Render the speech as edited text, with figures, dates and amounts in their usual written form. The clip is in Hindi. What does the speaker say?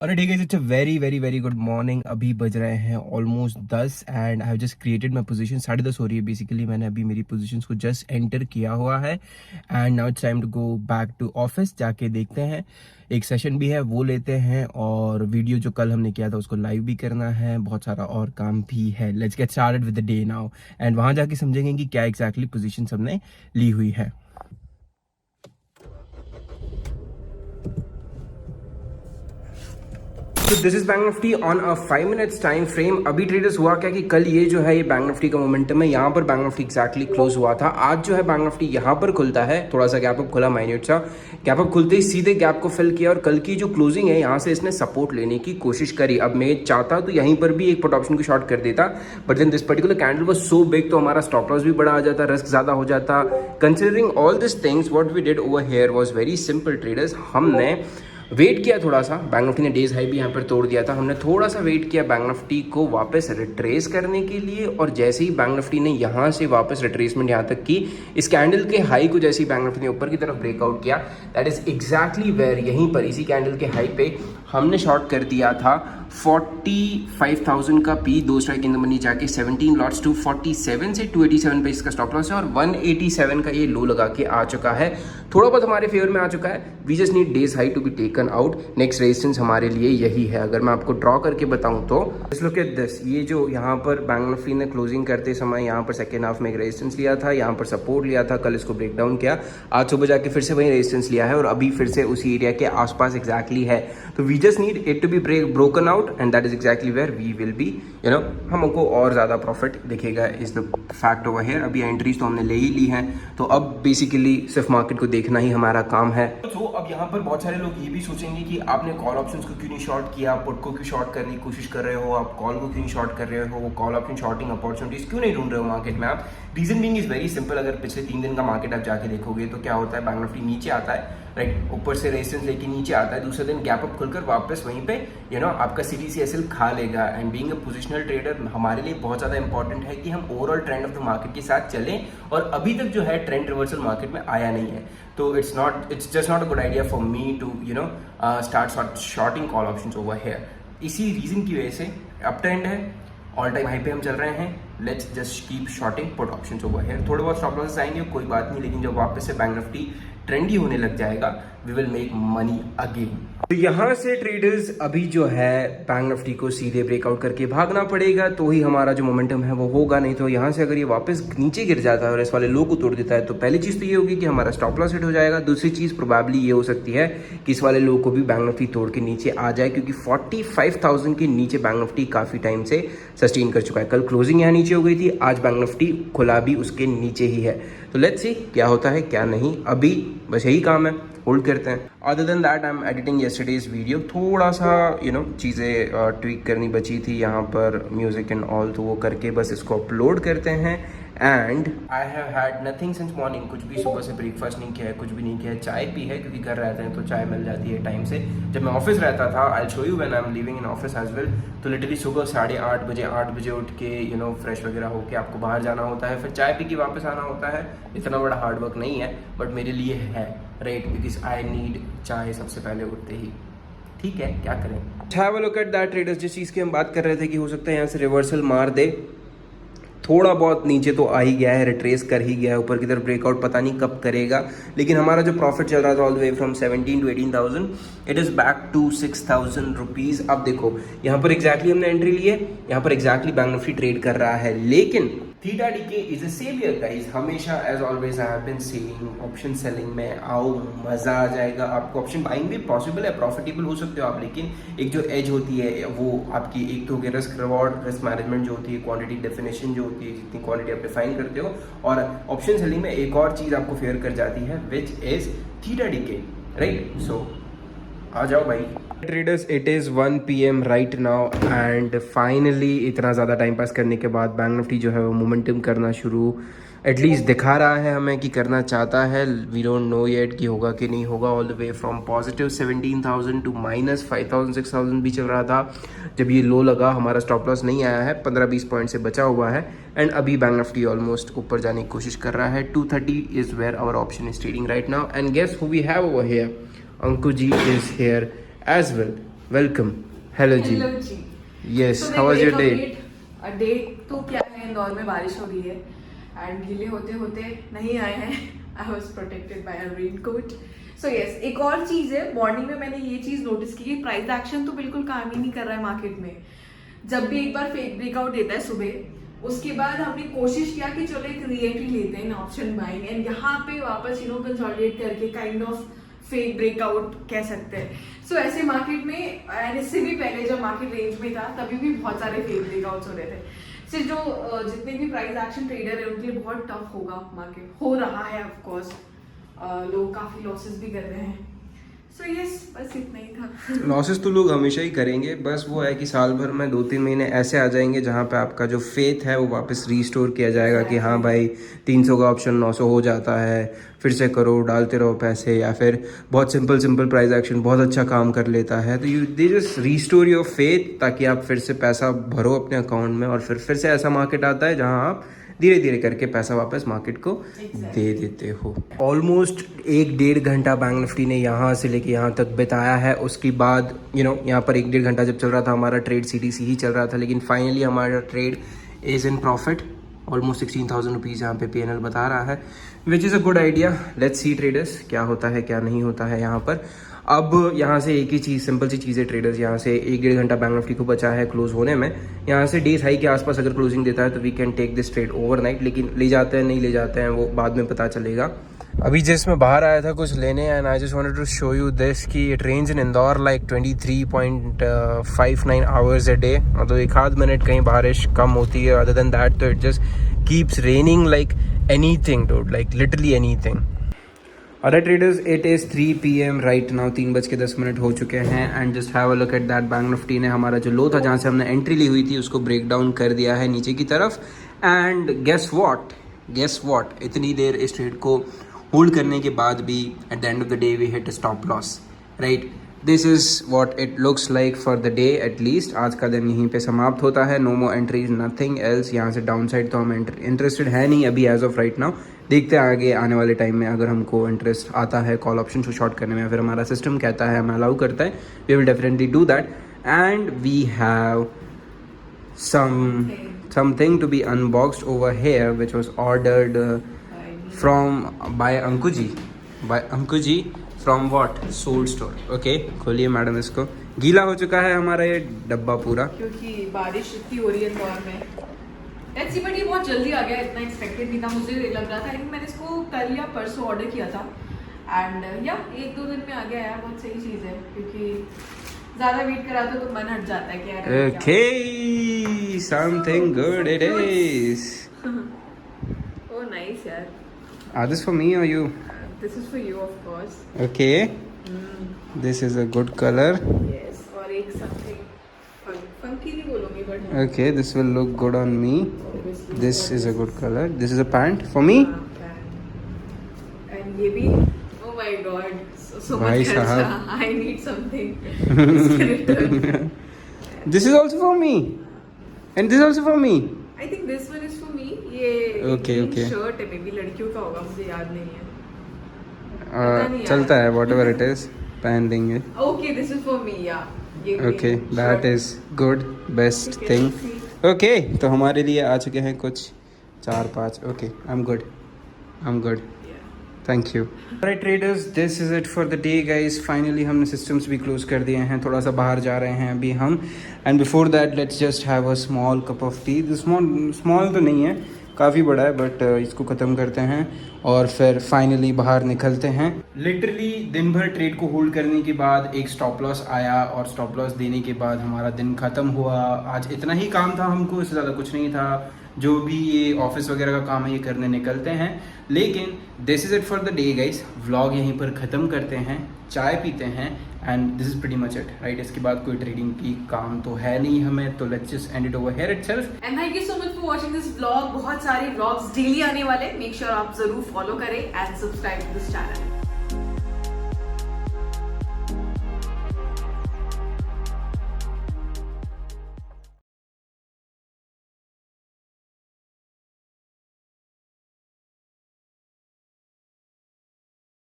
और ठीक है, it's a very very very good morning. अभी बज रहे हैं almost 10 and I have just created my position. 10:30 हो रही है बेसिकली। मैंने अभी मेरी पोजीशंस को जस्ट एंटर किया हुआ है and now it's time to go back to office. जाके देखते हैं, एक सेशन भी है वो लेते हैं, और वीडियो जो कल हमने किया था उसको लाइव भी करना है। बहुत सारा और काम भी है। Let's get started with the day now and वहाँ जाके समझेंगे कि क्या एग्जैक्टली पोजीशन हमने ली हुई है। तो this is bank Nifty on a 5 minutes time frame. अभी ट्रेडर्स हुआ क्या कि कल ये जो है ये बैंक निफ्टी का मोमेंटम है, यहाँ पर बैंक निफ्टी एक्जैक्टली क्लोज हुआ था। आज जो है बैंक निफ्टी यहाँ पर खुलता है, थोड़ा सा गैप अप खुला, माइन्यूट सा गैप अप खुलते ही सीधे गैप को फिल किया और कल की जो क्लोजिंग है यहाँ से इसने सपोर्ट लेने की कोशिश करी। अब मैं चाहता तो यहीं पर भी एक पुट ऑप्शन को शॉर्ट कर देता, but then this particular candle was so big तो हमारा स्टॉप लॉस भी बड़ा आ जाता, रिस्क ज्यादा हो जाता। Considering all this things what we did over here was very simple traders. हमने वेट किया थोड़ा सा, बैंक निफ्टी ने डेज हाई भी यहाँ पर तोड़ दिया था। हमने थोड़ा सा वेट किया बैंक निफ्टी को वापस रिट्रेस करने के लिए, और जैसे ही बैंक निफ्टी ने यहाँ से वापस रिट्रेसमेंट यहाँ तक की, इस कैंडल के हाई को जैसे ही बैंक निफ्टी ने ऊपर की तरफ ब्रेकआउट किया, दैट इज एग्जैक्टली वेयर, यहीं पर इसी कैंडल के हाई पे हमने शॉर्ट कर दिया था 45,000 का P, 2 strike in the money जाके 17 लॉट्स 247 से 287 पे इसका स्टॉप लॉस है, और 187 का ये लो लगा के आ चुका है। थोड़ा बहुत हमारे फेवर में आ चुका है। We just need day's high to be taken out. Next resistance हमारे लिए यही है। अगर मैं आपको ड्रॉ करके बताऊं तो जस्ट लुक एट दिस, ये जो यहाँ पर बैंक निफ्टी ने क्लोजिंग करते समय यहाँ पर सेकेंड हाफ में एक रेजिस्टेंस लिया था, यहाँ पर सपोर्ट लिया था, कल इसको ब्रेक डाउन किया, आज सुबह जाके फिर से वही रेजिस्टेंस लिया है और अभी फिर से उसी एरिया के आसपास एक्जैक्टली है। तो we just need it to be broken out and that is exactly where we will be, you know, हमको और ज़्यादा प्रॉफिट दिखेगा। Is the fact over here. अभी एंट्रीज तो हमने ले ही ली हैं, तो अब बेसिकली सिर्फ मार्केट को देखना ही हमारा काम है। तो अब यहाँ पर बहुत सारे लोग ये भी सोचेंगे कि आपने कॉल ऑप्शंस को क्यों नहीं शॉर्ट किया, पुट को क्यों शॉर्ट करने की कोशिश कर रहे हो, आप कॉल को क्यों नहीं शॉर्ट कर रहे हो, कॉल ऑप्शन शॉर्टिंग अपॉर्चुनिटीज क्यों नहीं ढूंढ रहे हो मार्केट में आप। Reason being is very simple. अगर पिछले 3 दिन का मार्केट आप जाके देखोगे तो क्या होता है, बैंक निफ्टी नीचे आता है, राइट, ऊपर से रेजिस्टेंस लेके नीचे आता है, दूसरे दिन गैप अप खुलकर वापस वहीं पे यू नो आपका CDCSL खा लेगा। And being a positional trader हमारे लिए बहुत ज़्यादा इंपॉर्टेंट है कि हम overall trend of the market के साथ चलें, और अभी तक जो है ट्रेंड रिवर्सल मार्केट में आया नहीं है। तो it's just not a good idea for me to you know start shorting call options over here. इसी रीजन की वजह से अप ट्रेंड है, ऑल टाइम हाई पे हम चल रहे हैं, let's just keep shorting put options over here. थोड़े बहुत स्टॉप लॉसेस आएंगे कोई बात नहीं, लेकिन जब वापस से बैंक निफ्टी ट्रेंडी होने लग जाएगा, we will make money again. तो यहाँ से ट्रेडर्स अभी जो है बैंक निफ्टी को सीधे ब्रेकआउट करके भागना पड़ेगा, तो ही हमारा जो मोमेंटम है वो होगा। नहीं तो यहाँ से अगर ये वापस नीचे गिर जाता है और इस वाले लो को तोड़ देता है, तो पहली चीज़ तो ये होगी कि हमारा स्टॉप लॉस हिट हो जाएगा। दूसरी चीज़ प्रोबेबली ये हो सकती है कि इस वाले लो को भी बैंक निफ्टी तोड़ के नीचे आ जाए, क्योंकि 45,000 के नीचे बैंक निफ्टी काफ़ी टाइम से सस्टेन कर चुका है। कल क्लोजिंग यहाँ नीचे हो गई थी, आज बैंक निफ्टी खुला भी उसके नीचे ही है। तो लेट्स सी क्या होता है क्या नहीं, अभी बस यही काम है, होल्ड करते हैं। Other than that I am editing yesterday's video. थोड़ा सा यू नो चीज़ें ट्वीक करनी बची थी यहाँ पर, म्यूजिक एंड ऑल, तो वो करके बस इसको अपलोड करते हैं। And I have had nothing since morning, कुछ भी सुबह से ब्रेकफास्ट नहीं किया है, कुछ भी नहीं किया है। चाय पी है क्योंकि घर रहते हैं तो चाय मिल जाती है टाइम से। जब मैं ऑफिस रहता था, I show you when I am living in office as well, तो लिटरली सुबह 8:30 8 बजे उठ के यू नो फ्रेश वगैरह होकर आपको बाहर जाना होता है, फिर चाय पी के वापस आना होता है। इतना बड़ा हार्ड वर्क नहीं है, बट मेरे लिए है, राइट, बिकॉज आई नीड चाय सबसे पहले उठते ही। ठीक है, क्या करें। Have a look at that traders. जिस चीज़ की हम बात कर रहे थे कि हो सकता है यहाँ से रिवर्सल मार दे, थोड़ा बहुत नीचे तो आ ही गया है, रिट्रेस कर ही गया है, ऊपर की तरफ ब्रेकआउट पता नहीं कब करेगा, लेकिन हमारा जो प्रॉफिट चल रहा था all the way from 17 to 18,000, it is back to 6,000 rupees. अब देखो यहाँ पर एग्जैक्टली हमने एंट्री ली है, यहाँ पर एग्जैक्टली बैंक निफ्टी ट्रेड कर रहा है, लेकिन theta decay is a saviour guys. हमेशा as always I have been saying, option selling में आओ, मजा आ जाएगा आपको। ऑप्शन बाइंग भी पॉसिबल है, प्रॉफिटेबल हो सकते हो आप, लेकिन एक जो एज होती है वो आपकी, एक तो रिस्क रिवॉर्ड, रिस्क मैनेजमेंट जो होती है, क्वांटिटी डेफिनेशन जो होती है, जितनी क्वांटिटी आप डिफाइन करते हो, और ऑप्शन सेलिंग में एक और चीज आपको फेयर कर जाती है, which is theta decay, right. So आ जाओ भाई traders. It is 1 PM right now and finally इतना ज़्यादा टाइम पास करने के बाद बैंक निफ्टी जो है वो मोमेंटम करना शुरू एटलीस्ट दिखा रहा है हमें कि करना चाहता है। वी डोंट नो येट कि होगा कि नहीं होगा। All the way from positive 17,000 to minus 5,000 6,000 भी चल रहा था। जब ये लो लगा, हमारा स्टॉप लॉस नहीं आया है, 15-20 पॉइंट से बचा हुआ है, एंड अभी बैंक निफ्टी ऑलमोस्ट ऊपर जाने की कोशिश कर रहा है। 230 is where our option is trading right now, and guess who we have over here, Ankur ji is here as well. Welcome. Hello ji. Hello ji. Yes, how was your day? Day तो क्या है, इंदौर में बारिश हो रही है एंड गीले होते होते नहीं आए हैं। I was protected by a raincoat. So yes, एक और चीज है, मॉर्निंग में मैंने ये चीज नोटिस की कि प्राइस एक्शन तो बिल्कुल काम ही नहीं कर रहा है मार्केट में। जब भी एक बार फेक ब्रेकआउट देता है सुबह, उसके बाद हमने कोशिश किया कि चलो एक री-एंट्री लेते हैं ऑप्शन बाइंग एंड यहाँ पे वापस कंसोलिडेट करके काइंड ऑफ फेक ब्रेकआउट कह सकते हैं। सो ऐसे मार्केट में एंड इससे भी पहले जब मार्केट रेंज में था तभी भी बहुत सारे फेक ब्रेकआउट्स हो रहे थे। सिर्फ जो जितने भी प्राइस एक्शन ट्रेडर है उनके लिए बहुत टफ होगा, मार्केट हो रहा है ऑफ कोर्स, लोग काफी लॉसेस भी कर रहे हैं। सो यस, बस इतना ही था। लॉसेस तो लोग हमेशा ही करेंगे, बस वो है कि साल भर में 2-3 महीने ऐसे आ जाएंगे जहाँ पे आपका जो फेथ है वो वापस रीस्टोर किया जाएगा कि हाँ भाई 300 का ऑप्शन 900 हो जाता है, फिर से करो, डालते रहो पैसे, या फिर बहुत सिंपल प्राइस एक्शन बहुत अच्छा काम कर लेता है। तो you they just restore your faith ताकि आप फिर से पैसा भरो अपने अकाउंट में, और फिर से ऐसा मार्केट आता है जहाँ आप धीरे धीरे करके पैसा वापस मार्केट को दे देते हो। ऑलमोस्ट 1-1.5 घंटा बैंक निफ्टी ने यहाँ से लेके यहाँ तक बिताया है। उसके बाद यहाँ पर 1-1.5 घंटा जब चल रहा था हमारा ट्रेड CTC ही चल रहा था, लेकिन फाइनली हमारा trade is in profit. Almost 16,000 rupees यहाँ पे PNL बता रहा है, which is a good idea. Let's see traders क्या होता है क्या नहीं होता है यहाँ पर। अब यहाँ से एक ही चीज़, सिंपल सी चीज़ है ट्रेडर्स, यहाँ से 1-1.5 घंटा बैंक निफ्टी को बचा है क्लोज होने में। यहाँ से डेज हाई के आसपास अगर क्लोजिंग देता है तो we can take this trade overnight, लेकिन ले जाते हैं नहीं ले जाते हैं वो बाद में पता चलेगा। अभी जस्ट मैं बाहर आया था कुछ लेने and I just wanted to show you this कि it rains in Indore like 23.59 hours a day. मतलब 1-आध मिनट कहीं बारिश कम होती है, अदर देन दैट तो it just keeps raining like anything dude, like literally anything. Alright traders, it is 3 PM right now, 3:10 हो चुके हैं and just have a look at that. Bank Nifty ने हमारा जो लो था जहाँ से हमने एंट्री ली हुई थी उसको ब्रेक डाउन कर दिया है नीचे की तरफ। एंड गेस व्हाट, इतनी देर इस ट्रेड को होल्ड करने के बाद भी at the end of the day we hit a stop loss, right. This is what it looks like for the day at least. आज का दिन यहीं पे समाप्त होता है। No more entries, nothing else. यहाँ से डाउन साइड तो हम इंटरेस्टेड है नहीं अभी एज ऑफ राइट नाउ। देखते हैं आगे आने वाले टाइम में अगर हमको इंटरेस्ट आता है कॉल ऑप्शन को शॉर्ट करने में, फिर हमारा सिस्टम कहता है, हमें अलाउ करता है, we will definitely do that. And we have something to be unboxed over here which was ordered by Anku ji from what? Soul Store. Okay, खोलिए मैडम इसको। गीला हो चुका है हमारा ये डब्बा पूरा क्योंकि बारिश इतनी हो रही है इंदौर में। लेट्स सी, बट ये बहुत जल्दी आ गया, इतना एक्सपेक्टेड नहीं था। मुझे लग रहा था लेकिन मैंने इसको कल या परसों ऑर्डर किया था एंड या 1-2 दिन में आ गया यार। बहुत सही चीज़ है क्योंकि ज़्यादा वेट करा तो मन हट जाता है कि यार okay, something good it is. Oh nice यार। This for me or you? This is for you of course. Okay. This is a good color. Yes, और एक something funky नहीं बोलूँगी but Okay, this will look good on me. obviously This is a good color. This is a pant for me. and ये भी oh my god so भाई much साहब। खर्चा। I need something। This is also for me. And this is also for me. I think this one is for me। ये Okay, okay. शर्ट है, मे बी लड़कियों का होगा, मुझे याद नहीं है। पता नहीं चलता यार। है whatever it is, पहन लेंगे। Okay, this is for me, yeah। ये Okay, that shirt। is good, best ठीक है, thing. ठीक। Okay, तो हमारे लिए आ चुके हैं कुछ 4-5। Okay, I'm good. Thank you. Right traders, this is it for the day guys. Finally हमने सिस्टम्स भी क्लोज कर दिए हैं, थोड़ा सा बाहर जा रहे हैं अभी हम। And before that let's just have a small cup of T. Small तो नहीं है, काफ़ी बड़ा है, बट इसको ख़त्म करते हैं और फिर फाइनली बाहर निकलते हैं। लिटरली दिन भर ट्रेड को होल्ड करने के बाद एक स्टॉप लॉस आया और स्टॉप लॉस देने के बाद हमारा दिन ख़त्म हुआ। आज इतना ही काम था हमको, इससे ज़्यादा कुछ नहीं था। जो भी ये ऑफिस वगैरह का काम है ये करने निकलते हैं। लेकिन this is it for the day guys. Vlog यहीं पर ख़त्म करते हैं, चाय पीते हैं and this is pretty much it, right. इसके बाद कोई ट्रेडिंग की काम तो है नहीं हमें, तो let's just and it over here itself. And thank you so much for watching this vlog. बहुत सारे व्लॉग्स डेली आने वाले, मेक श्योर आप जरूर फॉलो करें and subscribe to this channel.